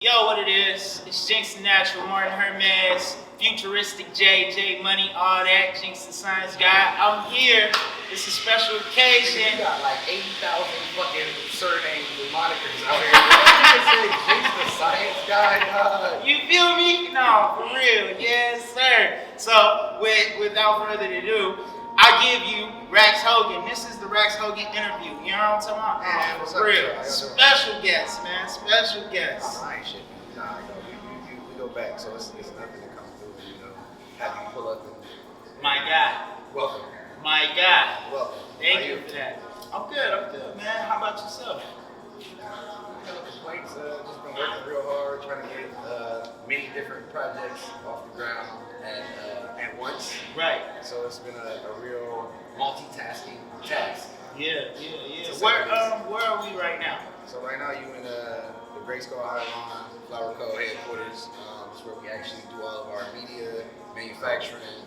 Yo, what it is? It's Jinx the Natural, Martin Hermes, Futuristic JJ Money, all that. Jinx the Science Guy. I'm here. It's a special occasion. You got like 80,000 fucking surnames and monikers out here. You say Jinx the Science Guy, dog. You feel me? No, for real. Yes, sir. So, without further ado, I give you Rax Hogan. This is the Rax Hogan interview. You know what I'm talking about? Man, what's For up, real. bro? Special guest, man. Special guest. Nah, I ain't shit. Nah, no, we go back, so it's nothing to come through, you know. Have you pull up and My guy. welcome. My guy. Welcome. Thank you for that. I'm good, man. How about yourself? No complaints, just been working real hard, trying to get many different projects off the ground at once. Right. So it's been a real multitasking task. Yeah. Where are we right now? So right now you in the Grayskull Flower Co. headquarters. It's where we actually do all of our media, manufacturing,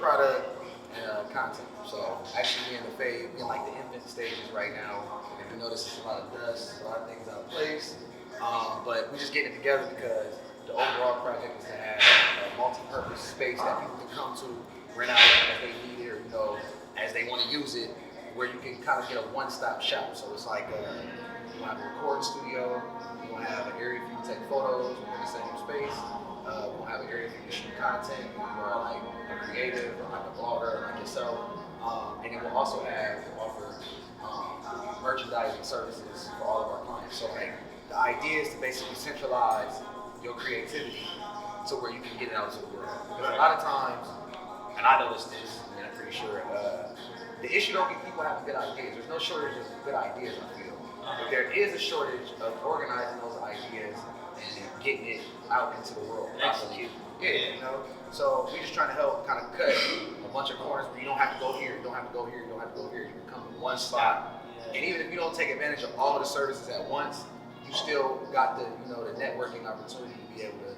product, and content. So actually we in like the infant stages right now. If you notice, there's a lot of dust, a lot of things out of place. But we're just getting it together because the overall project is to have a multi-purpose space that people can come to, rent out as they need it, or as they want to use it, where you can kind of get a one-stop shop. So it's like you have a recording studio, you will have an area for you to take photos within the same space. We'll have an area for you to shoot content if you are like a creative or like a blogger like yourself. And then we'll also offer merchandising services for all of our clients. So like the idea is to basically centralize your creativity to where you can get it out to the world. Because a lot of times, and I noticed this, and I'm pretty sure, the issue don't be people having good ideas. There's no shortage of good ideas, I feel. But there is a shortage of organizing those ideas and getting it out into the world. Execute. Yeah, So we're just trying to help kind of cut a bunch of corners where you don't have to go here, you don't have to go here, you don't have to go here. You can come to one spot. And even if you don't take advantage of all of the services at once, you still got the networking opportunity to be able to,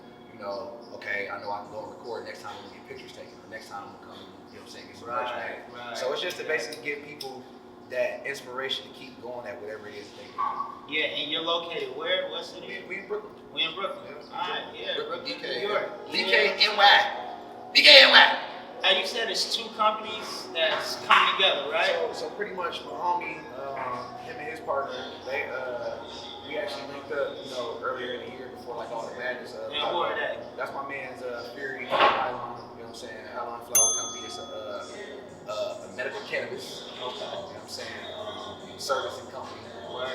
okay, I know I can go and record next time I'm gonna get pictures taken, or next time I'm gonna come, get some merch made. Right. So it's just to basically give people that inspiration to keep going at whatever it is they do. Yeah, and you're located where? What city? We in Brooklyn. We in Brooklyn. Alright, yeah. DK. New York. DKNY. DKNY. You said it's two companies that's coming together, right? So pretty much my homie, him and his partner, we actually linked up, earlier in the year before like all the madness. And who are they? That's my man's Fury Nylon, you know what I'm saying? Nylon Flower Company. It's a medical cannabis, you know what I'm saying, servicing company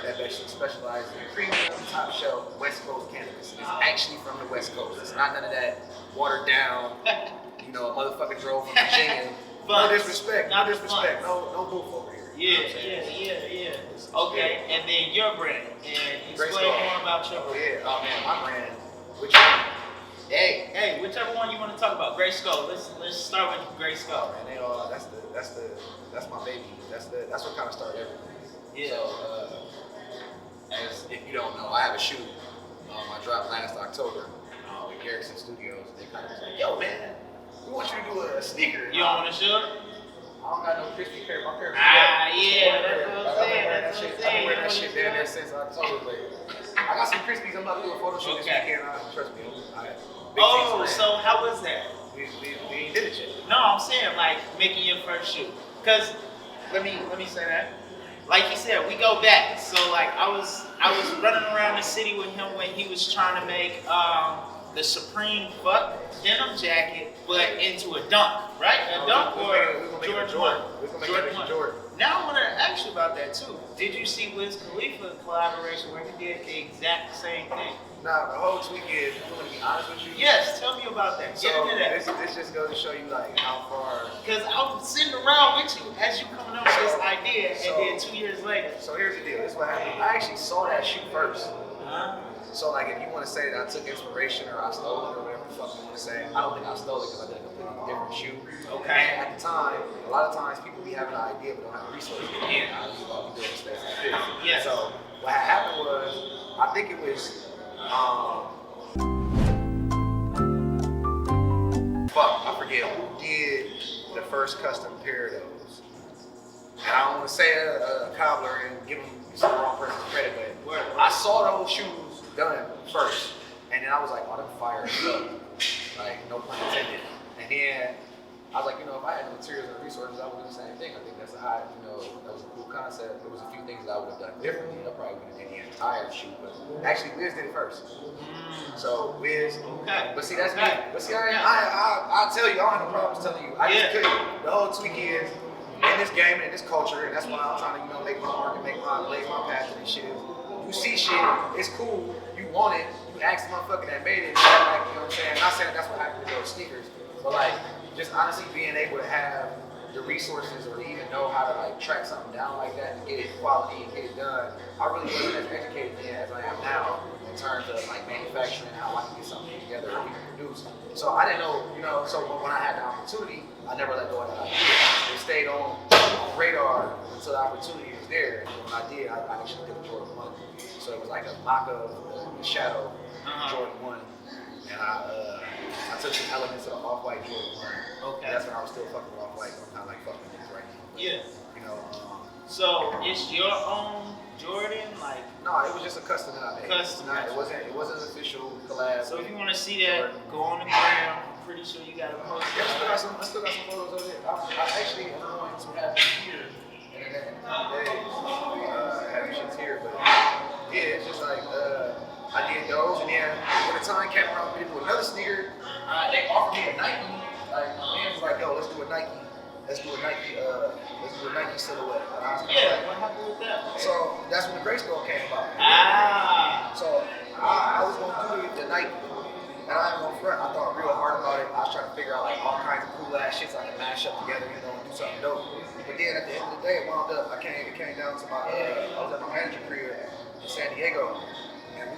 that actually specializes in premium, top shelf, West Coast cannabis. It's actually from the West Coast. It's not none of that watered down, a motherfucker drove from Virginia. No disrespect, no booth over here. Yeah. Okay, and then your brand, and explain more about your brand. Oh man, my brand. Which one? Hey, whichever one you want to talk about. Grayskull. Let's start with Grayskull. Man, they all that's my baby. That's what kind of started everything. Yeah. So as if you don't know, I have a shoot. I dropped last October with Garrison Studios. They kind of was like, yo man, we want you to do a sneaker. You don't want to shoot? I don't got no crispy pair. My pair. Yeah, that's what I'm saying. I've been wearing that shit down there since October. I got some Crispies. I'm about to do a photo shoot this weekend. Trust me. So how was that? We ain't did it yet. No, I'm saying like making your first shoot. Cause let me say that. Like you said, we go back. So like I was running around the city with him when he was trying to make the Supreme Buck denim jacket, but into a dunk, right? A dunk or Jordan 1. Jordan. Now I want to ask you about that too. Did you see Wiz Khalifa collaboration where he did the exact same thing? Now the whole tweak is, I'm gonna be honest with you. Yes, tell me about that. Get into that. This just goes to show you like how far. Because I was sitting around with you as you coming up with this idea, and then 2 years later. So here's the deal. This is what happened. I actually saw that shoot first. Huh? So like, if you want to say that I took inspiration or I stole it or whatever the fuck you want to say, I don't think I stole it because I did a completely different shoot. Okay. And at the time, a lot of times people be having an idea but don't have resources. Yeah. I was about to be doing space like this. Yeah. So what happened was, I think it was, I forget who did the first custom pair of those. And I don't want to say a cobbler and give him some wrong person's credit, but I saw those shoes done first. And I was like, oh, them fire as fuck. Like, no pun intended. And then I was like, you know, if I had the materials and resources, I would do the same thing. I think that's that was a cool concept. There was a few things that I would have done differently. I probably would have did the entire shoot, but actually Wiz did it first. So Wiz, but see, that's me. But see, I tell you, I don't have no problems telling you. I just couldn't. The whole tweak is in this game and in this culture, and that's why I'm trying to, make my mark and blaze my path to this shit. You see shit, it's cool, you want it, you ask the motherfucker that made it, like, you know what I'm saying? Not saying that's what happened with those sneakers, but like, just honestly being able to have the resources or to even know how to like track something down like that and get it quality and get it done. I really wasn't as educated then as I am now in terms of like manufacturing, how I can get something together and produce. So I didn't know, so when I had the opportunity, I never let go of that idea. It stayed on radar until the opportunity was there. And when I did, I actually did a Jordan 1. So it was like a mock of the Shadow Jordan 1. And I took some elements of the Off-White Jordan 1. Okay. That's when I was still fucking with Off-White. I'm not like fucking with it right now. But, yeah. So it's your own Jordan, like? No, it was just a custom that I made. Custom. It wasn't an official collab. So if you want to see that, go on the gram. I'm pretty sure you got a post. Yeah, I still got some photos of it. I actually am going to have it here in the next days. Have shit here, but yeah, it's just like I did those, and then when the time came around to do another sneaker, they offered me a Nike. Like my man was like, "Yo, let's do a Nike silhouette." What happened with that? So that's when the Grayskull came about. So I was gonna do the Nike, and I ain't gonna front. I thought real hard about it. I was trying to figure out like all kinds of cool ass shits I could mash up together, and do something dope. But then at the end of the day, it wound up. It came down to my. I was at my manager crib in San Diego.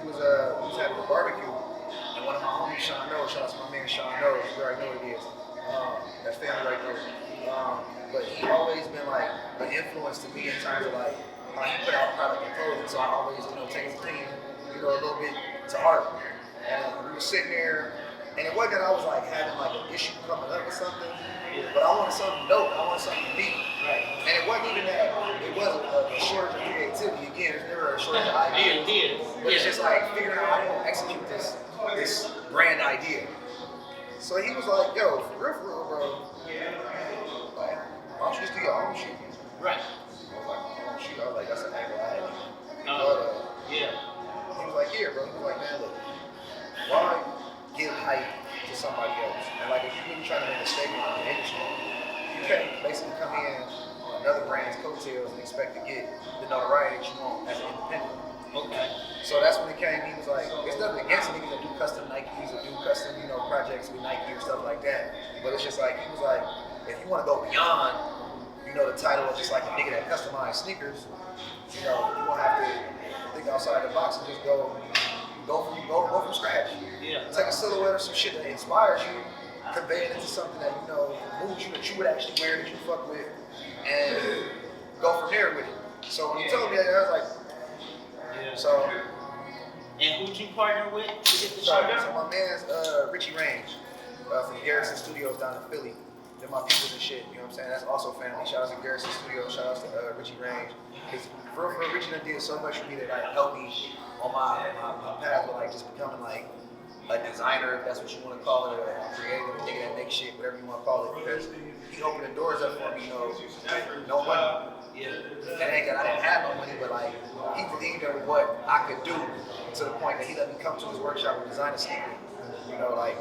We was having a barbecue, and one of my homies, Sean Knows, shout out to my man Sean Knows, you already know what it is. That's family right there. But he always been like an influence to me in terms of like how he put out product and clothing. So I always, take his opinion, a little bit to heart. And we were sitting there, and it wasn't that I was like having like an issue coming up or something, but I wanted something dope. I wanted something unique. Right. And it wasn't even that. It wasn't a shortage of creativity. Again, there's never a shortage of ideas. But it's just like figuring out how to execute this grand idea. So he was like, "Yo, for real, bro. Like, why don't you just do your own shoot?" Right. I was like, "My own shoot." I was like, "That's an angle I had." Yeah. He was like, "Yeah, bro." He was like, "Man, look, why give hype to somebody else? And like, if you're really trying to make a statement on the industry, you can't basically come in on another brand's coattails and expect to get the notoriety that you want as an independent." Okay. So that's when it came. He was like, "It's nothing against niggas that do custom Nikes or do custom, projects with Nike or stuff like that. But it's just like, he was like, if you want to go beyond, the title of just like a nigga that customized sneakers, you're gonna have to think outside the box and just go from scratch. Yeah. Take a silhouette or some shit that inspires you, convey it into something that moves you, that you would actually wear, that you fuck with, and go from there with it." So when he told me that, I was like, so. And who'd you partner with to get the show done? So my man's Richie Range from Garrison Studios down in Philly. They're my people and shit, you know what I'm saying? That's also family. Shout out to Garrison Studios, shout out to Richie Range. Because for real, Richie done did so much for me that like helped me on my path of like just becoming like a designer, if that's what you want to call it, or a creative, a nigga that makes shit, whatever you want to call it. Because he opened the doors up for me, no money. That ain't that I didn't have no money, but like he believed in what I could do to the point that he let me come to his workshop and design a sneaker. Like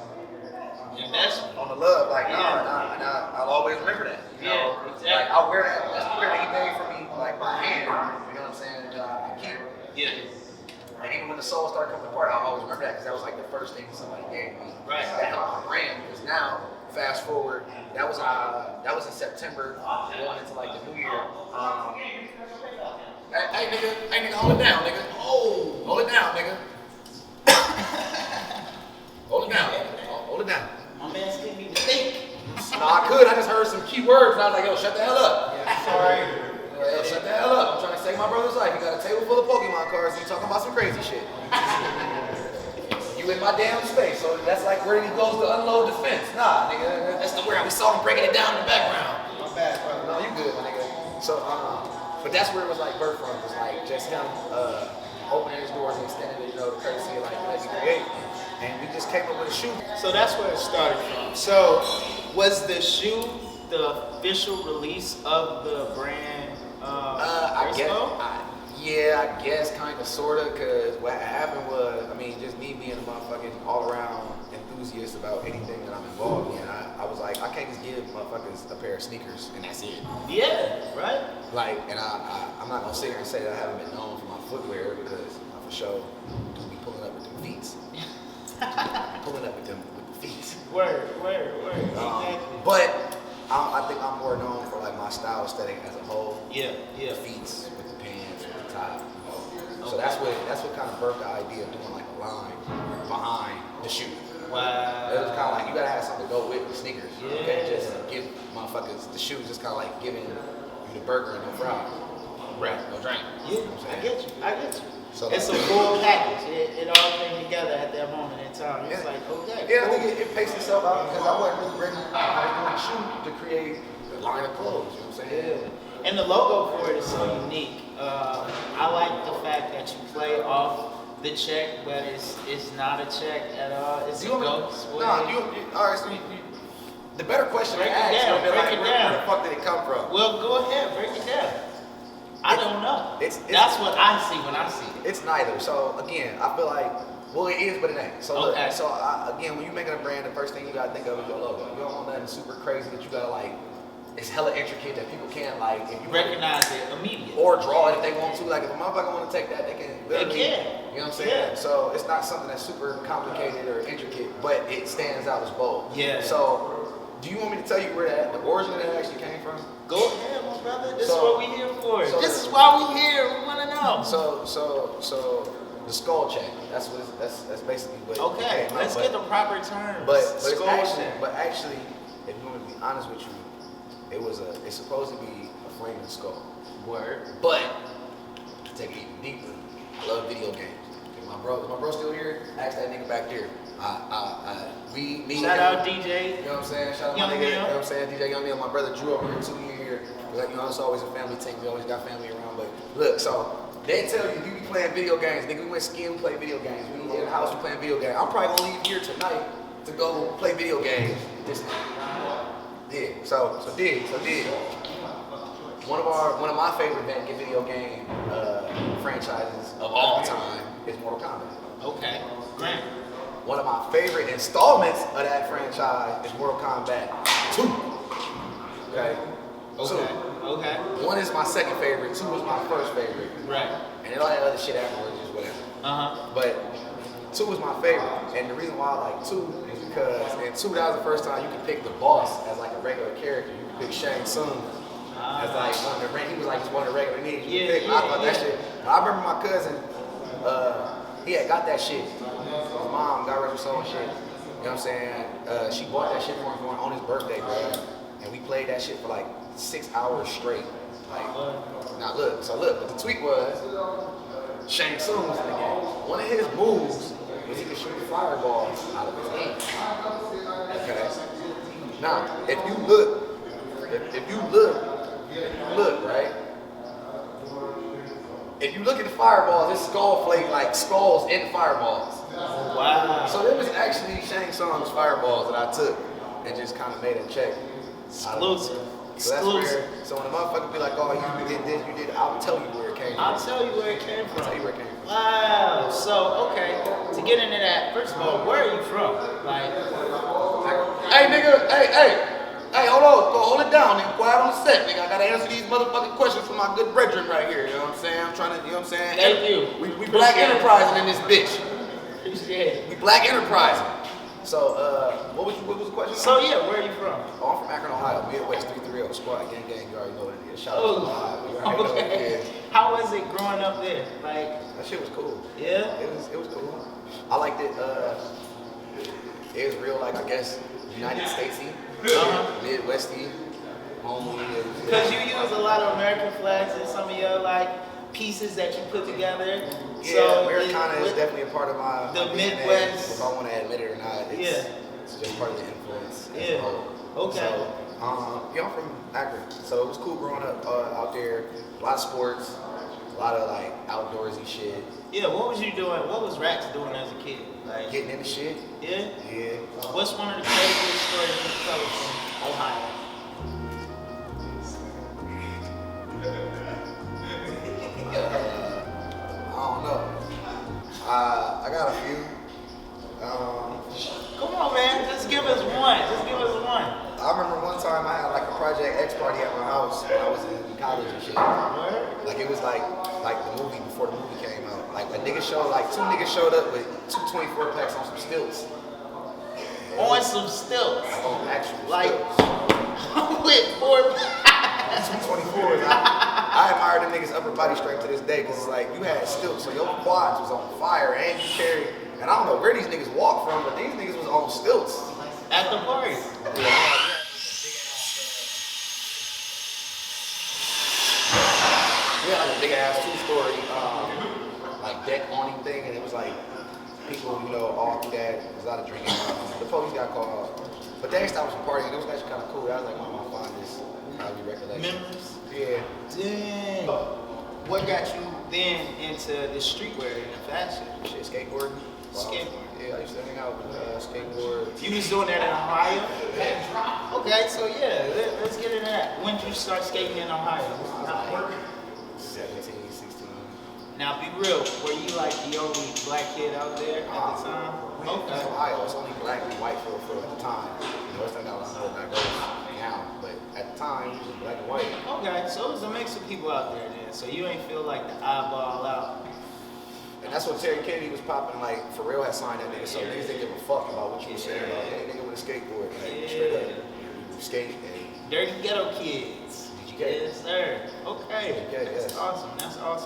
on the love, like I'll always remember that. Exactly. Like I'll wear that sneaker that he made for me, like by hand. You know what I'm saying? And I keep it. Yeah. And even when the soul started coming apart, I'll always remember that because that was like the first thing somebody gave me. Right. That helped my brand. Because now, fast forward, that was in September, going into like the new year. Hey nigga, hold it down, nigga. Oh, hold it down, nigga. Hold it down, hold it down. My man's couldn't even think. No, I could. I just heard some key words and I was like, "Yo, shut the hell up." Yeah, sorry. Yo, shut the hell up. I'm trying to save my brother's life. He got a table full of Pokemon cards and you talking about some crazy shit. You in my damn space, so that's like where he goes to unload the fence. Nah, nigga, that's the where we saw him breaking it down in the background. My bad, brother. No, you good, my nigga. So, but that's where it was like birth from. It was like just him opening his doors and extending it, the courtesy of like let me create. And just came up with a shoe. So that's where it started from. So was the shoe the official release of the brand? I guess. Grayskull? I guess kind of, sort of, because what happened was, I mean, just me being a motherfucking all-around enthusiast about anything that I'm involved in, I was like, I can't just give motherfuckers a pair of sneakers and that's it. Yeah, right? Like, and I'm not gonna sit here and say that I haven't been known for my footwear because I for sure do be pulling up with them feet. Pulling up with them with the feet. Word. Exactly. But I think I'm more known for like my style aesthetic as a whole. Yeah. The feet with the pants with the top. So Okay. that's what kind of birthed the idea of doing like a line behind the shoe. Wow. It was kind of like you gotta have something to go with the sneakers. You Yeah. can't just give motherfuckers the shoes. Just kind of like giving you the burger and no fries. Right. No drink. Yeah, I get you. So it's like, a full package. It all came together at that moment in time. It's like, okay. Yeah, cool. I think it paced itself out because I wasn't really ready. I was doing a shoe to create a line of clothes. You know what I'm saying? Yeah. And the logo for it is so unique. I like the fact that you play off the check, but it's not a check at all. It's a ghost. No, all right. So the better question to Break it ask down, would be break like, it where down. the fuck did it come from? Well, go ahead, break it down. I don't know. That's what I see when I see it. It's neither. So again, I feel like, well, it is, but it ain't. So Okay. look, so again, when you're making a brand, the first thing you gotta think of is your logo. You don't want nothing super crazy that you gotta like. It's hella intricate that people can't like. If you Recognize it immediately. or draw it if they want to. Like if a motherfucker want to take that, they can. Literally, can. You know what I'm saying? Yeah. So it's not something that's super complicated or intricate, but it stands out as bold. Yeah. So, do you want me to tell you where the origin of that actually came from? Go ahead, my brother. This is So- what we here for. so- This is why we here. We want to know. So the skull check. That's basically what. Okay, it came let's out, get the proper terms. But Skull check. actually, if you want to be honest with you, it's supposed to be a flaming skull. Word. But to take it even deeper, I love video games. Okay, my bro still here? Ask that nigga back there. Me, Shout him, out DJ. You know what I'm saying? Shout out Young my nigga. Neil. You know what I'm saying? DJ Young Neil, my brother Drew over here 2 year. Like, you know, it's always a family thing. We always got family around. But look, so they tell you be playing video games. Nigga, we went skiing, we play video games. We in the house, we playing video games. I'm probably gonna leave here tonight to go play video games. So did. One of my favorite video game franchises of all time is Mortal Kombat. Okay. Great. One of my favorite installments of that franchise is Mortal Kombat 2. Okay? Okay. One is my second favorite, 2 was my first favorite. Right. And then all that other shit afterwards is whatever. But 2 was my favorite. And the reason why I like 2 is because in 2, that was the first time you could pick the boss as like a regular character. You could pick Shang Tsung as like one of the he was like just one of the regular niggas you could pick. I thought that shit. I remember my cousin, he had got that shit. His mom got rid of soul and shit. You know what I'm saying? She bought that shit for him on his birthday, bro. And we played that shit for like 6 hours straight. Like, now look, but the tweet was Shang Tsung was in the game. One of his moves was he could shoot fireballs out of his hand. Okay. Now, if you look, right? If you look at the fireballs, it's skull flake like skulls in fireballs. Wow. So there was actually Shang Tsung's fireballs that I took and just kind of made a check. Exclusive. So that's where, so when a motherfucker be like, oh, you did this, you did, I'll tell you where it came from. I'll tell you where it came from. I'll tell you where it came from. Wow. So, okay. To get into that, first of all, where are you from? Like, Hey, nigga, hey, hold it down, nigga, quiet on the set, nigga. I gotta answer these motherfucking questions from my good brethren right here, you know what I'm saying? I'm trying to, you know what I'm saying? Thank you. We black enterprising in this bitch. appreciate it. We black enterprising. So, what was the question? So, yeah, where are you from? Oh, I'm from Akron, Ohio, Midwest 330 squad, gang, you already know what it is. Shout out to Ohio, you already know what it is. How was it growing up there? Like, That shit was cool. yeah? It was cool. I liked it. It was real, like, I guess, United Statesy, Midwesty, homely. Because you use a lot of American flags in some of your, like, pieces that you put together. Yeah, So Americana is definitely a part of my the DNA, Midwest. if I want to admit it or not. It's just part of the influence. As Yeah. a whole. Okay. So, I'm from Akron, so it was cool growing up out there. A lot of sports. A lot of like outdoorsy shit. Yeah, what was you doing? What was Rax doing as a kid? Like Getting into shit. Yeah? Yeah. What's one of the craziest stories you can tell us from Ohio? I don't know. I got a few. Come on, man. Just give us one. Just give us one. I remember one time I had like a Project X party at my house when I was in college and shit. Like it was like the movie before the movie came out. Like a nigga showed, like two niggas showed up with 224 packs on some stilts. On some stilts. On actual Like stilts. with 4 224s. I admire them niggas' upper body strength to this day because it's like you had stilts, so your quads was on fire and you carried. And I don't know where these niggas walk from, but these niggas was on stilts. at the party. We had like a big ass 2-story like deck awning thing, and it was like people, you know, all through that. There was a lot of drinking. The police got called, but they stopped some partying. It was actually kind of cool. That was like one of my fondest probably recollections. Memories? Yeah. Dang. What got you then into the streetwear and the fashion? Shit, skateboarding. Skateboarding. Yeah, I used to hang out with skateboard. You was doing that in Ohio? Yeah. Okay, so yeah, let's get into that. When did you start skating in Ohio? 17, 16. Now be real, were you like the only black kid out there at the time? Okay. It's Ohio, it's only black and white for at the time. You know, it's not got a lot more diverse now, but at the time, it was just black and white. Okay, so it was a mix of people out there then. So you ain't feel like the eyeball out. And that's what Terry Kennedy was popping, like, Pharrell had signed that nigga, so niggas didn't give a fuck about what you were saying about, hey, nigga with a skateboard. Like, straight up, you skate, and Dirty Ghetto Kids. did you get it? Yes, sir. Okay. Yeah, That's yes. awesome. That's awesome.